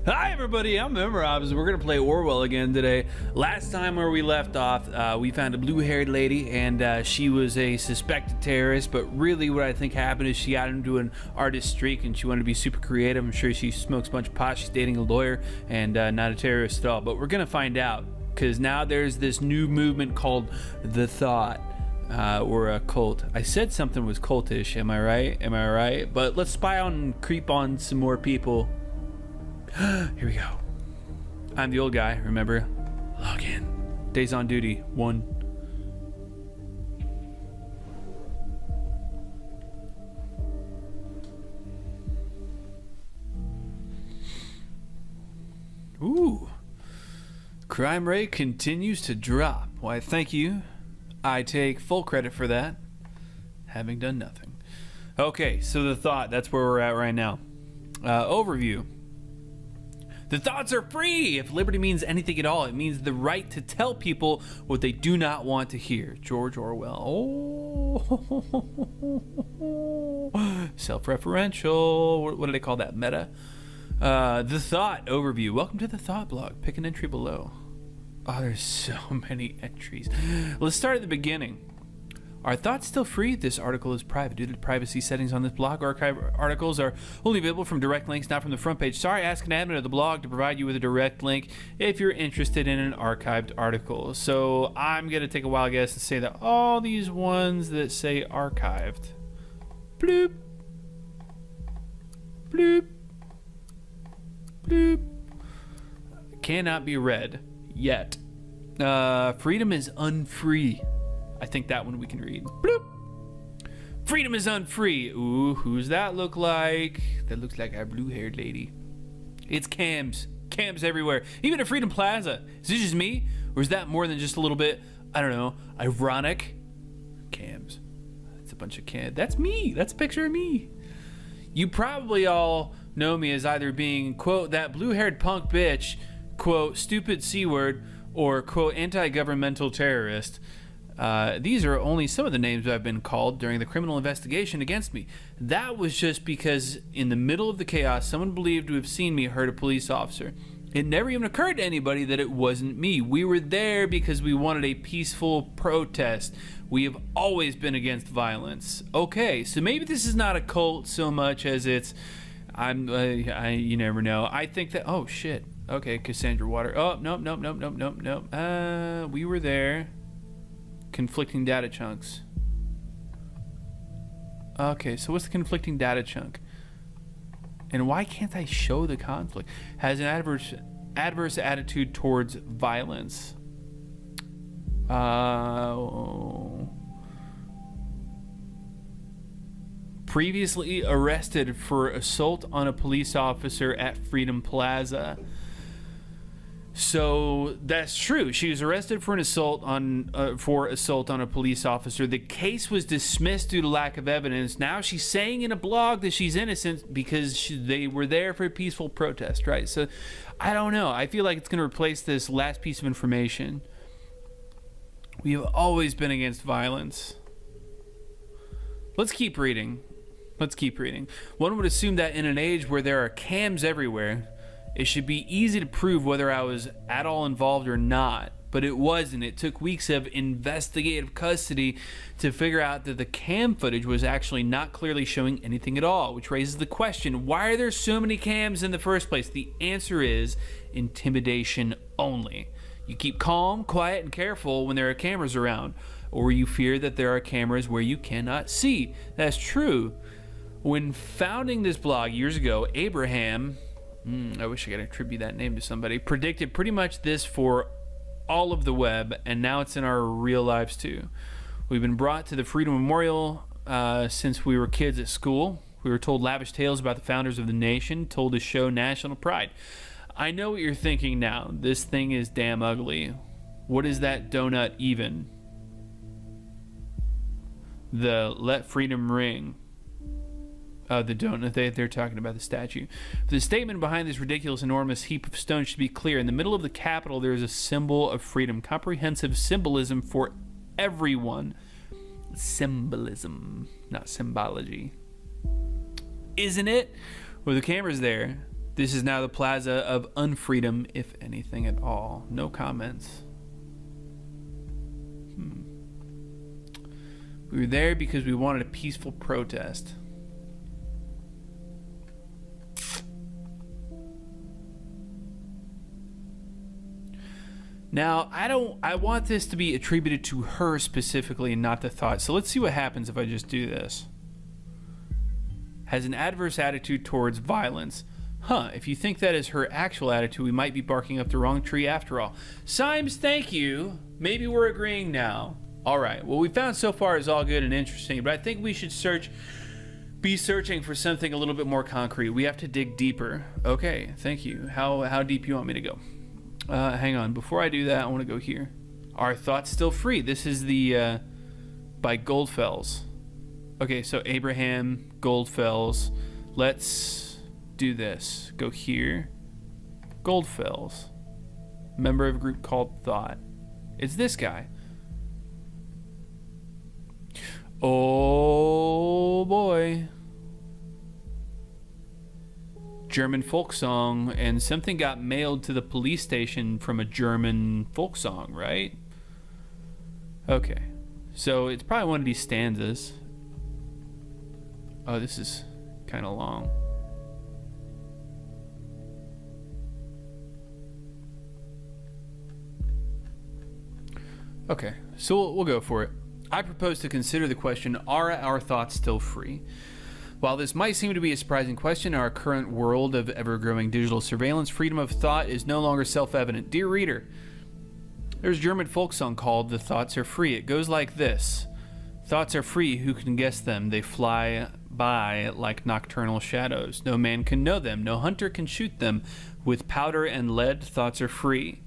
Hi everybody, I'm Memorobs. We're gonna play Orwell again today. Last time where we left off, we found a blue-haired lady, and she was a suspected terrorist, but really what I think happened is she got into an artist streak and she wanted to be super creative. I'm sure she smokes a bunch of pot, she's dating a lawyer, and not a terrorist at all. But we're gonna find out, because now there's this new movement called The Thought. Or a cult. I said something was cultish, am I right? But let's spy on and creep on some more people. Here we go. I'm the old guy, remember? Log in. Days on duty, 1. Ooh. Crime rate continues to drop. Why, thank you. I take full credit for that, having done nothing. Okay, so The Thought, that's where we're at right now. Overview. The thoughts are free! If liberty means anything at all, it means the right to tell people what they do not want to hear. George Orwell. Oh, self-referential. What do they call that? Meta? The Thought overview. Welcome to the Thought blog. Pick an entry below. Oh, there's so many entries. Let's start at the beginning. Are thoughts still free? This article is private. Due to the privacy settings on this blog, archive articles are only available from direct links, not from the front page. Sorry, ask an admin of the blog to provide you with a direct link if you're interested in an archived article. So I'm going to take a wild guess and say that all these ones that say archived, bloop, bloop, bloop, cannot be read yet. Freedom is unfree. I think that one we can read. Bloop. Freedom is unfree. Ooh, who's that look like? That looks like our blue-haired lady. It's cams. Cams everywhere. Even at Freedom Plaza. Is this just me? Or is that more than just a little bit, I don't know, ironic? Cams. That's a bunch of cams. That's me. That's a picture of me. You probably all know me as either being, quote, that blue-haired punk bitch, quote, stupid C-word, or, quote, anti-governmental terrorist. These are only some of the names I've been called during the criminal investigation against me. That was just because in the middle of the chaos, someone believed to have seen me hurt a police officer. It never even occurred to anybody that it wasn't me. We were there because we wanted a peaceful protest. We have always been against violence. Okay, so maybe this is not a cult so much as it's, you never know. I think that, oh shit. Okay, Cassandra Water. Oh, nope. We were there. Conflicting data chunks. Okay, so what's the conflicting data chunk? And why can't I show the conflict? Has an adverse attitude towards violence. Previously arrested for assault on a police officer at Freedom Plaza. So that's true. She was arrested for an assault on a police officer. The case was dismissed due to lack of evidence. Now she's saying in a blog that she's innocent because they were there for a peaceful protest, right? So I don't know. I feel like it's going to replace this last piece of information. We have always been against violence. Let's keep reading. One would assume that in an age where there are cams everywhere, it should be easy to prove whether I was at all involved or not, but it wasn't. It took weeks of investigative custody to figure out that the cam footage was actually not clearly showing anything at all, which raises the question, why are there so many cams in the first place? The answer is intimidation only. You keep calm, quiet, and careful when there are cameras around, or you fear that there are cameras where you cannot see. That's true. When founding this blog years ago, Abraham... I wish I could attribute that name to somebody. Predicted pretty much this for all of the web, and now it's in our real lives too. We've been brought to the Freedom Memorial since we were kids at school. We were told lavish tales about the founders of the nation, told to show national pride. I know what you're thinking now. This thing is damn ugly. What is that donut even? The Let Freedom Ring. The donut, they're talking about the statue. The statement behind this ridiculous, enormous heap of stone should be clear. In the middle of the Capitol, there is a symbol of freedom. Comprehensive symbolism for everyone. Symbolism, not symbology. Isn't it? Well, the camera's there. This is now the plaza of unfreedom, if anything at all. No comments. We were there because we wanted a peaceful protest. Now, I want this to be attributed to her specifically and not the thought. So let's see what happens if I just do this. Has an adverse attitude towards violence. If you think that is her actual attitude, we might be barking up the wrong tree after all. Symes, thank you. Maybe we're agreeing now. All right, what we found so far is all good and interesting, but I think we should be searching for something a little bit more concrete. We have to dig deeper. Okay, thank you. How deep you want me to go? Hang on. Before I do that, I want to go here. Are thoughts still free? This is the by Goldfells. Okay, so Abraham Goldfells. Let's do this. Go here. Goldfells. Member of a group called Thought. It's this guy. Oh boy. German folk song, and something got mailed to the police station from a German folk song, right? Okay. So it's probably one of these stanzas. Oh, this is kind of long. Okay, so we'll go for it. I propose to consider the question, are our thoughts still free? While this might seem to be a surprising question, in our current world of ever-growing digital surveillance, freedom of thought is no longer self-evident. Dear reader, there's a German folk song called "The Thoughts Are Free." It goes like this. Thoughts are free, who can guess them? They fly by like nocturnal shadows. No man can know them, no hunter can shoot them. With powder and lead, thoughts are free.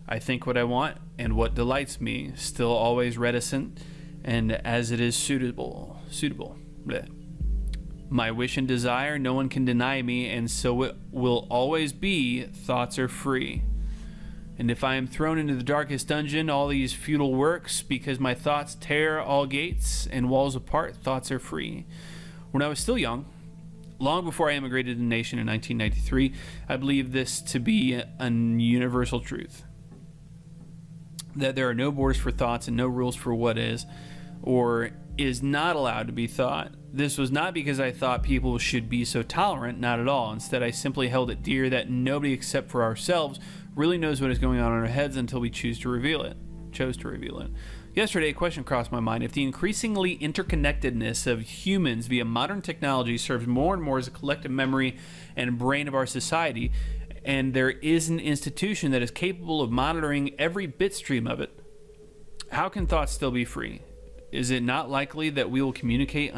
I think what I want and what delights me, still always reticent, and as it is suitable. Bleh. My wish and desire, no one can deny me, and so it will always be, thoughts are free. And if I am thrown into the darkest dungeon, all these futile works, because my thoughts tear all gates and walls apart, thoughts are free. When I was still young, long before I immigrated to the nation in 1993, I believed this to be a universal truth. That there are no borders for thoughts and no rules for what is or is not allowed to be thought. This was not because I thought people should be so tolerant, not at all. Instead, I simply held it dear that nobody except for ourselves really knows what is going on in our heads until we chose to reveal it. Yesterday, a question crossed my mind. If the increasingly interconnectedness of humans via modern technology serves more and more as a collective memory and brain of our society, and there is an institution that is capable of monitoring every bit stream of it, how can thoughts still be free? Is it not likely that we will communicate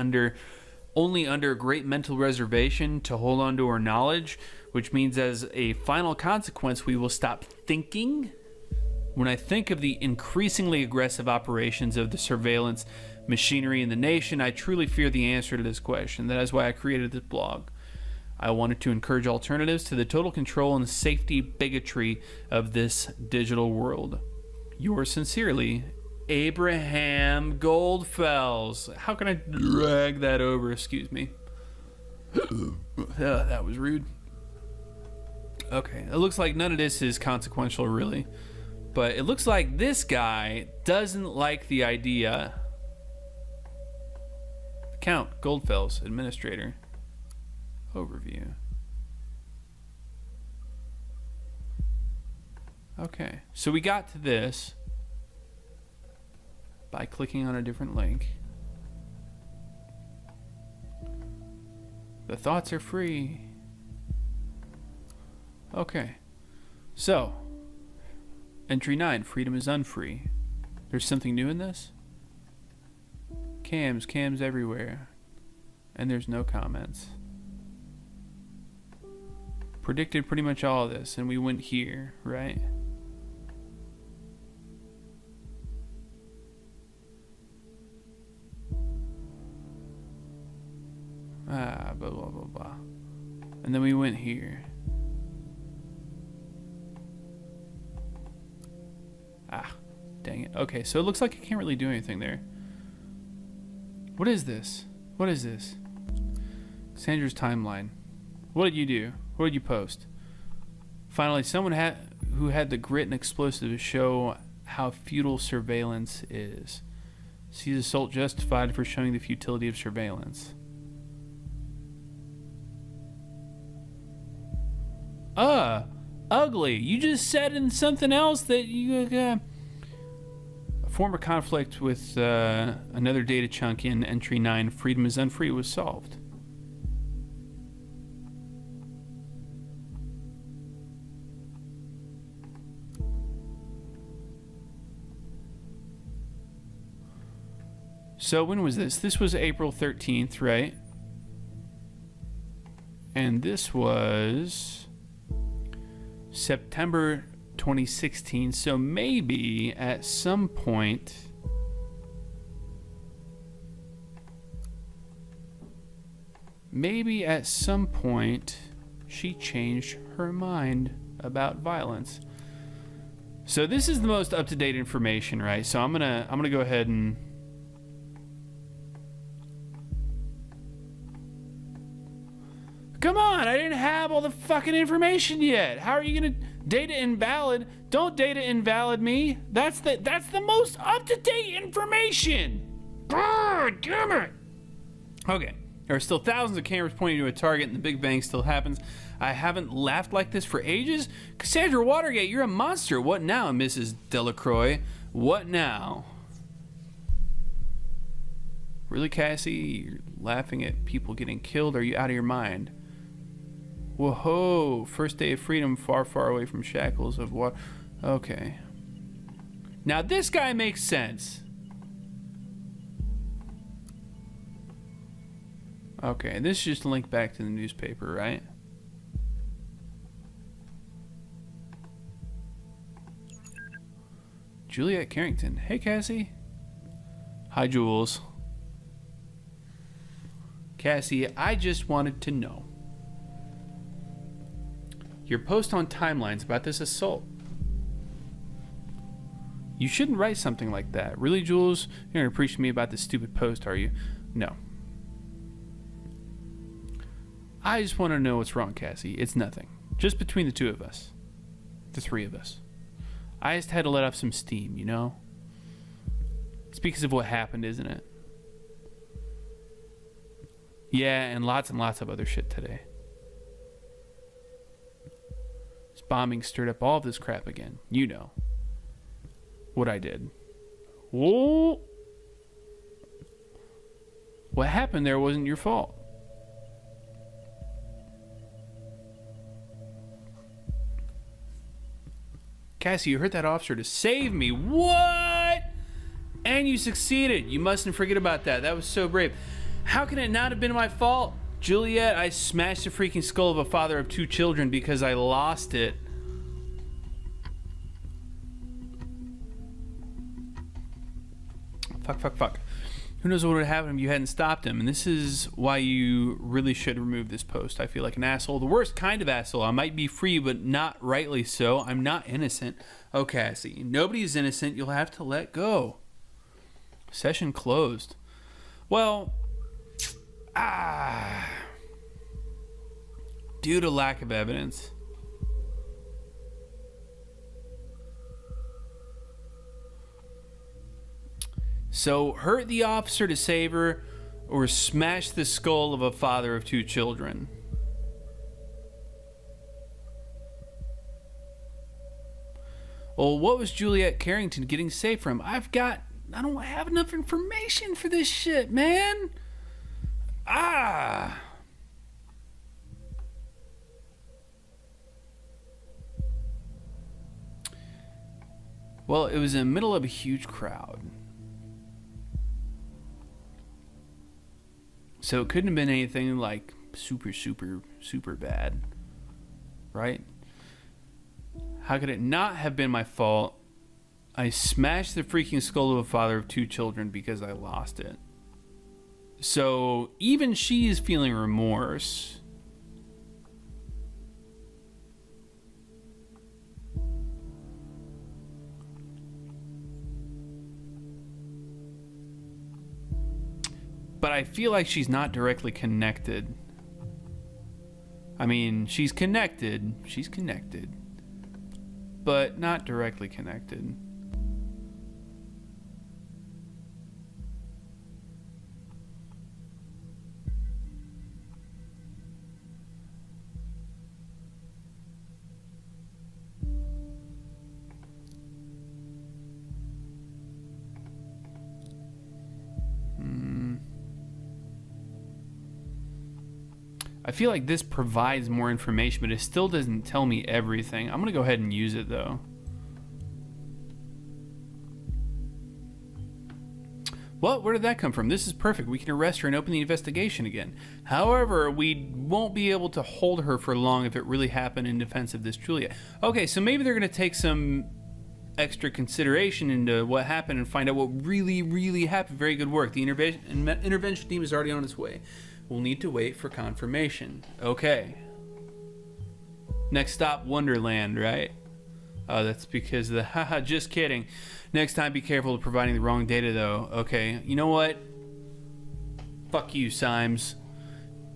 only under great mental reservation to hold on to our knowledge, which means as a final consequence we will stop thinking? When I think of the increasingly aggressive operations of the surveillance machinery in the nation, I truly fear the answer to this question. That is why I created this blog. I wanted to encourage alternatives to the total control and safety bigotry of this digital world. Yours sincerely, Abraham Goldfells. How can I drag that over? Excuse me. That was rude. Okay, it looks like none of this is consequential, really. But it looks like this guy doesn't like the idea. Count Goldfells, administrator. Overview. Okay, so we got to this by clicking on a different link. The thoughts are free. Okay, so entry 9, freedom is unfree. There's something new in this? Cams everywhere. And there's no comments. Predicted pretty much all of this, and we went here, right? Blah, blah, blah, blah. And then we went here. Dang it. Okay, so it looks like I can't really do anything there. What is this? What is this? Sandra's timeline. What did you do? What did you post? Finally, someone who had the grit and explosive to show how futile surveillance is. Sees assault justified for showing the futility of surveillance. Ugly. You just said in something else that you... a former conflict with another data chunk in entry 9, freedom is unfree, was solved. So when was this? This was April 13th, right? And this was September 2016. So maybe at some point she changed her mind about violence. So this is the most up-to-date information, right? So I'm gonna go ahead and come on, I didn't have all the fucking information yet. How are you gonna data invalid? Don't data invalid me. That's the most up-to-date information. God damn it. Okay. There are still thousands of cameras pointing to a target and the Big Bang still happens. I haven't laughed like this for ages. Cassandra Watergate, you're a monster. What now, Mrs. Delacroix? What now? Really, Cassie? You're laughing at people getting killed? Are you out of your mind? Whoa, first day of freedom, far, far away from shackles of what? Okay. Now this guy makes sense. Okay, this is just a link back to the newspaper, right? Juliet Carrington. Hey, Cassie. Hi, Jules. Cassie, I just wanted to know. Your post on timelines about this assault. You shouldn't write something like that. Really, Jules? You're going to preach to me about this stupid post, are you? No. I just want to know what's wrong, Cassie. It's nothing. Just between the two of us. The three of us. I just had to let off some steam, you know? It's because of what happened, isn't it? Yeah, and lots of other shit today. This bombing stirred up all of this crap again. You know what I did. Whoa! What happened there wasn't your fault. Cassie, you hurt that officer to save me. What? And you succeeded. You mustn't forget about that. That was so brave. How can it not have been my fault? Juliet, I smashed the freaking skull of a father of 2 children because I lost it. Fuck. Who knows what would have happened if you hadn't stopped him? And this is why you really should remove this post. I feel like an asshole. The worst kind of asshole. I might be free, but not rightly so. I'm not innocent. Oh, Cassie, nobody is innocent. You'll have to let go. Session closed. Well, due to lack of evidence. So, hurt the officer to save her, or smash the skull of a father of 2 children. Well, what was Juliet Carrington getting saved from? I don't have enough information for this shit, man. Well, it was in the middle of a huge crowd. So it couldn't have been anything like super bad, right? How could it not have been my fault? I smashed the freaking skull of a father of 2 children because I lost it. So even she is feeling remorse. But I feel like she's not directly connected I mean, she's connected. She's connected. But not directly connected. I feel like this provides more information, but it still doesn't tell me everything. I'm going to go ahead and use it, though. Well, where did that come from? This is perfect. We can arrest her and open the investigation again. However, we won't be able to hold her for long if it really happened in defense of this Julia. Okay, so maybe they're going to take some extra consideration into what happened and find out what really, really happened. Very good work. The intervention team is already on its way. We'll need to wait for confirmation. Okay. Next stop, Wonderland, right? Oh, that's because of the haha, just kidding. Next time, be careful of providing the wrong data, though. Okay, you know what? Fuck you, Symes.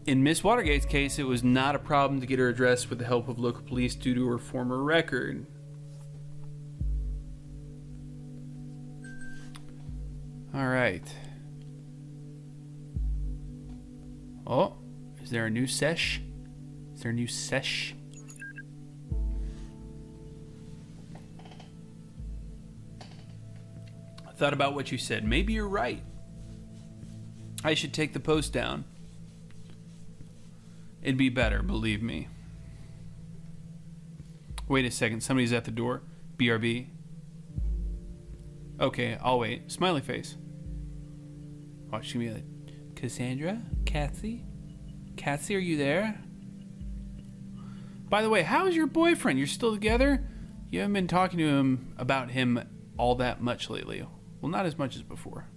In Miss Watergate's case, it was not a problem to get her address with the help of local police due to her former record. All right. Oh, is there a new sesh? Is there a new sesh? I thought about what you said. Maybe you're right. I should take the post down. It'd be better, believe me. Wait a second, somebody's at the door. BRB. Okay, I'll wait. Smiley face. Watch me like, Cassandra? Kathy? Kathy, are you there? By the way, how's your boyfriend? You're still together? You haven't been talking to him about him all that much lately. Well, not as much as before.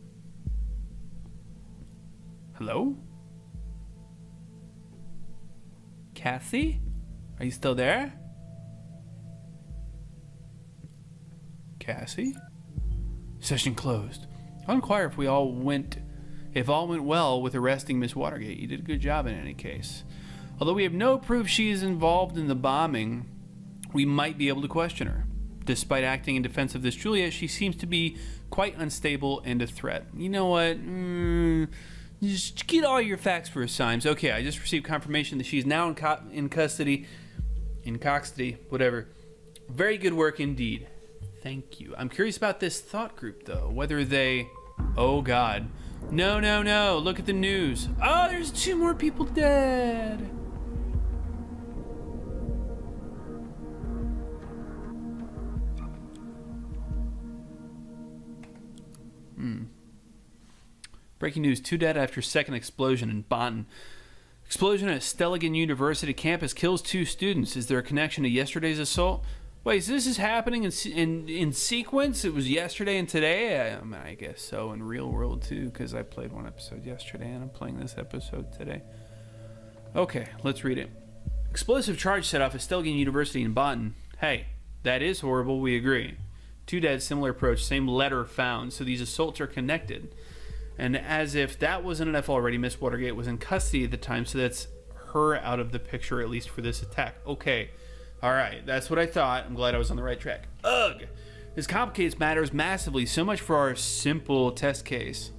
Hello? Kathy? Are you still there? Cassie? Session closed. I'll inquire if all went well with arresting Miss Watergate. You did a good job in any case. Although we have no proof she is involved in the bombing, we might be able to question her. Despite acting in defense of this Julia, she seems to be quite unstable and a threat. You know what? Just get all your facts for us, Symes. Okay, I just received confirmation that she's now in custody, whatever. Very good work indeed. Thank you. I'm curious about this thought group, though. Whether they... Oh, God. No. Look at the news. Oh, there's 2 more people dead. Breaking news. 2 dead after second explosion in Bonn. Explosion at Stellingen University campus kills 2 students. Is there a connection to yesterday's assault? Wait, so this is happening in sequence? It was yesterday and today? I guess so, in real world too, because I played 1 episode yesterday and I'm playing this episode today. Okay, let's read it. Explosive charge set off at Stellingen University in Bonn. Hey, that is horrible, we agree. 2 dead, similar approach, same letter found, so these assaults are connected. And as if that wasn't enough already, Miss Watergate was in custody at the time, so that's her out of the picture, at least for this attack. Okay. All right, that's what I thought. I'm glad I was on the right track. Ugh! This complicates matters massively. So much for our simple test case.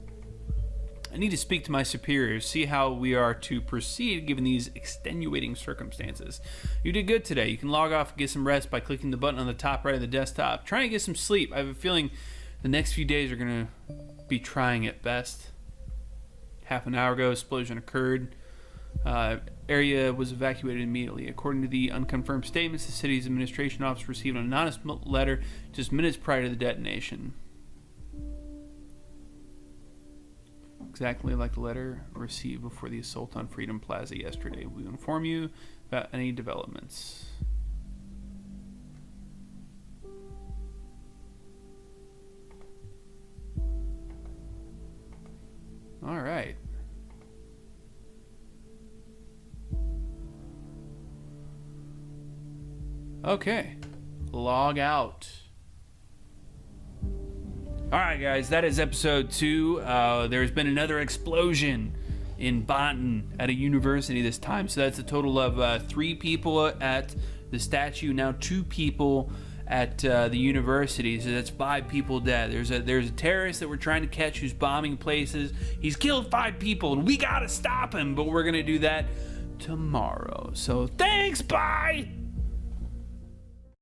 I need to speak to my superiors, see how we are to proceed given these extenuating circumstances. You did good today. You can log off and get some rest by clicking the button on the top right of the desktop. Try and get some sleep. I have a feeling the next few days are going to be trying at best. Half an hour ago, explosion occurred. Area was evacuated immediately. According to the unconfirmed statements, the city's administration office received an anonymous letter just minutes prior to the detonation. Exactly like the letter received before the assault on Freedom Plaza yesterday. We will inform you about any developments. All right. Okay, log out. All right, guys, that is episode 2. There's been another explosion in Banten at a university this time. So that's a total of 3 people at the statue, now 2 people at the university. So that's 5 people dead. There's a terrorist that we're trying to catch who's bombing places. He's killed 5 people, and we gotta stop him. But we're gonna do that tomorrow. So thanks, bye.